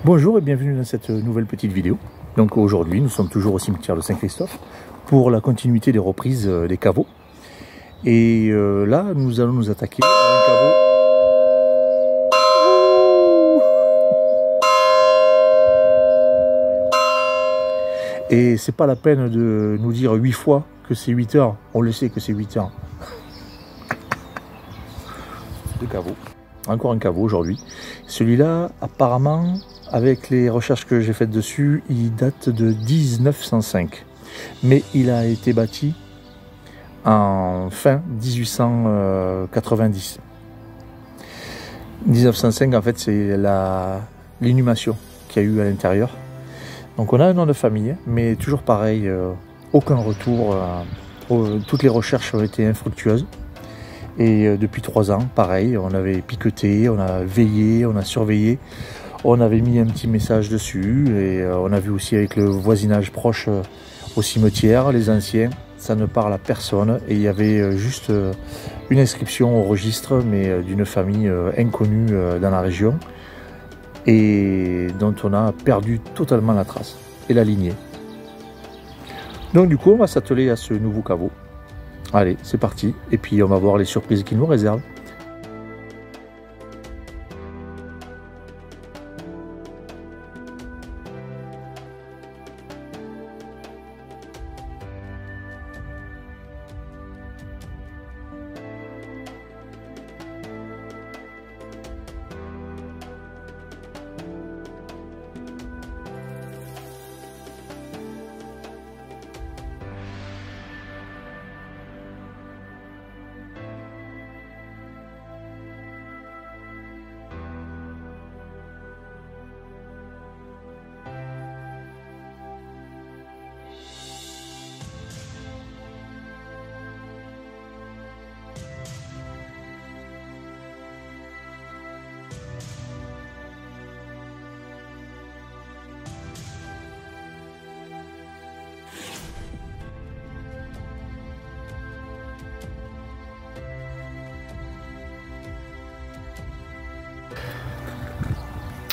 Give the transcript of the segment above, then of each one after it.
Bonjour et bienvenue dans cette nouvelle petite vidéo. Donc aujourd'hui nous sommes toujours au cimetière de Saint-Christophe pour la continuité des reprises des caveaux. Et là nous allons nous attaquer à un caveau. Et c'est pas la peine de nous dire 8 fois que c'est 8 heures, on le sait que c'est 8 heures. Deux caveaux. Encore un caveau aujourd'hui. Celui-là apparemment, avec les recherches que j'ai faites dessus, il date de 1905. Mais il a été bâti en fin 1890. 1905, en fait, c'est l'inhumation qu'il y a eu à l'intérieur. Donc on a un nom de famille, mais toujours pareil, aucun retour. Toutes les recherches ont été infructueuses. Et depuis 3 ans, pareil, on avait piqueté, on a veillé, on a surveillé. On avait mis un petit message dessus et on a vu aussi avec le voisinage proche au cimetière, les anciens, ça ne parle à personne. Et il y avait juste une inscription au registre, mais d'une famille inconnue dans la région et dont on a perdu totalement la trace et la lignée. Donc du coup, on va s'atteler à ce nouveau caveau. Allez, c'est parti. Et puis on va voir les surprises qu'il nous réserve.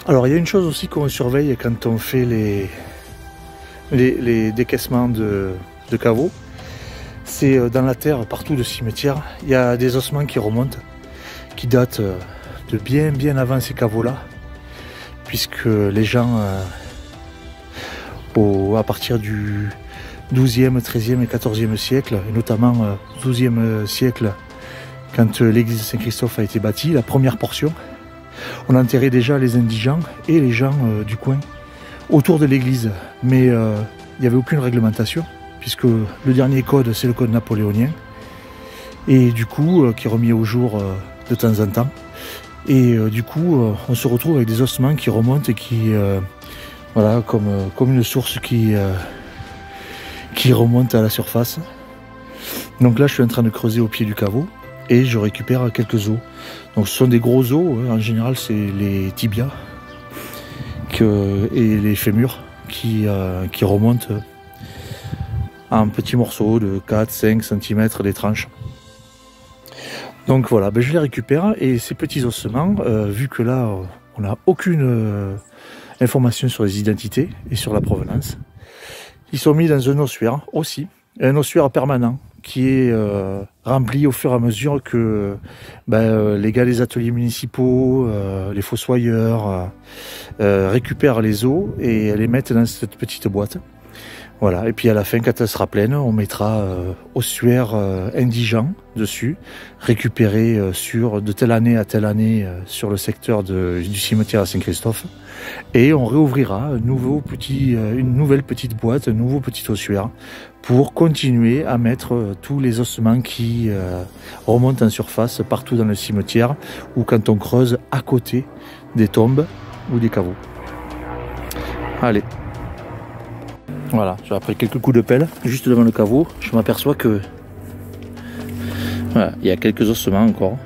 Alors il y a une chose aussi qu'on surveille quand on fait les décaissements de caveaux, c'est dans la terre, partout de cimetière, il y a des ossements qui remontent, qui datent de bien avant ces caveaux-là, puisque les gens, à partir du 12e, 13e et 14e siècle, et notamment 12e siècle, quand l'église de Saint-Christophe a été bâtie, la première portion, on enterrait déjà les indigents et les gens du coin autour de l'église. Mais il n'y avait aucune réglementation, puisque le dernier code, c'est le code napoléonien. Et du coup, qui est remis au jour de temps en temps. Et du coup, on se retrouve avec des ossements qui remontent et qui, voilà, comme une source qui remonte à la surface. Donc là, je suis en train de creuser au pied du caveau. Et je récupère quelques os. Donc ce sont des gros os, en général c'est les tibias et les fémurs qui remontent en petits morceaux de 4-5 cm des tranches. Donc voilà, je les récupère et ces petits ossements, vu que là on n'a aucune information sur les identités et sur la provenance, ils sont mis dans un ossuaire aussi, un ossuaire permanent, qui est rempli au fur et à mesure que les gars des ateliers municipaux, les fossoyeurs récupèrent les os et les mettent dans cette petite boîte. Voilà, et puis à la fin, quand elle sera pleine, on mettra ossuaire indigent dessus, récupéré de telle année à telle année sur le secteur du cimetière à Saint-Christophe. Et on réouvrira une nouvelle petite boîte, un nouveau petit ossuaire pour continuer à mettre tous les ossements qui remontent en surface partout dans le cimetière ou quand on creuse à côté des tombes ou des caveaux. Allez. Voilà, après quelques coups de pelle, juste devant le caveau, je m'aperçois que voilà, il y a quelques ossements encore.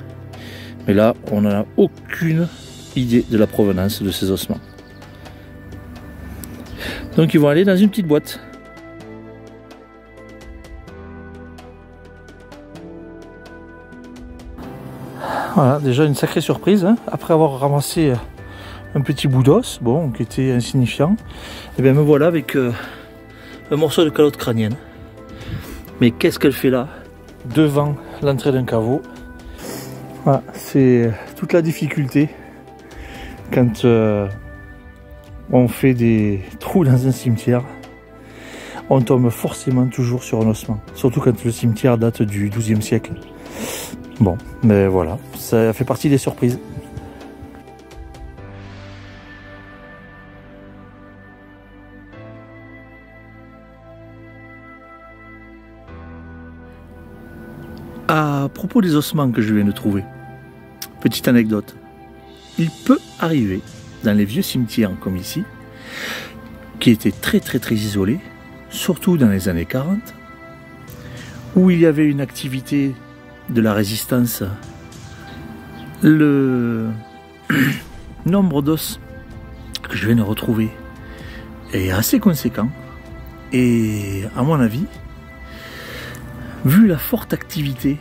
Mais là, on n'a aucune idée de la provenance de ces ossements. Donc ils vont aller dans une petite boîte. Voilà, déjà une sacrée surprise, hein, après avoir ramassé un petit bout d'os, bon, qui était insignifiant. Et bien me voilà avec un morceau de calotte crânienne. Mais qu'est-ce qu'elle fait là, devant l'entrée d'un caveau? Voilà, c'est toute la difficulté quand on fait des trous dans un cimetière. On tombe forcément toujours sur un ossement, surtout quand le cimetière date du XIIe siècle. Bon, mais voilà, ça fait partie des surprises. À propos des ossements que je viens de trouver, petite anecdote. Il peut arriver, dans les vieux cimetières comme ici, qui étaient très isolés, surtout dans les années 40, où il y avait une activité de la résistance, le nombre d'os que je viens de retrouver est assez conséquent. Et à mon avis, vu la forte activité,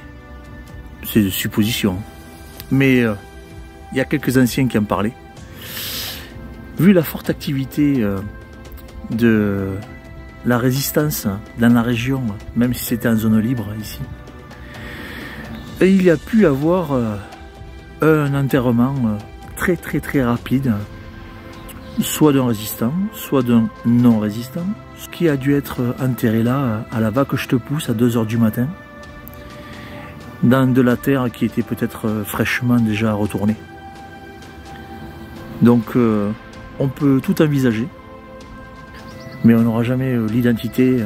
c'est de supposition, mais il y a quelques anciens qui en parlaient, vu la forte activité de la résistance dans la région, même si c'était en zone libre ici, et il y a pu avoir un enterrement très rapide, soit d'un résistant, soit d'un non-résistant, ce qui a dû être enterré là, à la va que je te pousse, à 2 h du matin, dans de la terre qui était peut-être fraîchement déjà retournée. Donc on peut tout envisager, mais on n'aura jamais l'identité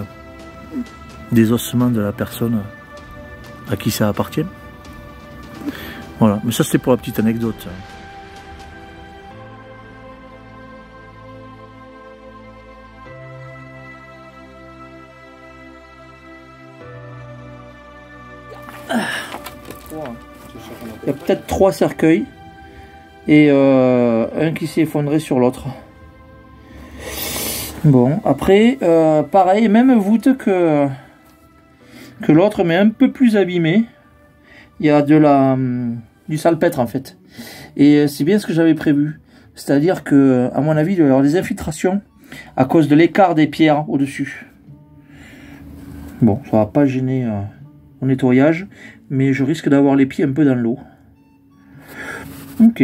des ossements de la personne à qui ça appartient. Voilà, mais ça c'était pour la petite anecdote. Il y a peut-être 3 cercueils et un qui s'est effondré sur l'autre. Bon, après, pareil, même voûte que l'autre, mais un peu plus abîmé. Il y a du salpêtre en fait. Et c'est bien ce que j'avais prévu. C'est-à-dire que, à mon avis, il doit y avoir des infiltrations à cause de l'écart des pierres au-dessus. Bon, ça va pas gêner mon nettoyage, mais je risque d'avoir les pieds un peu dans l'eau. Ok.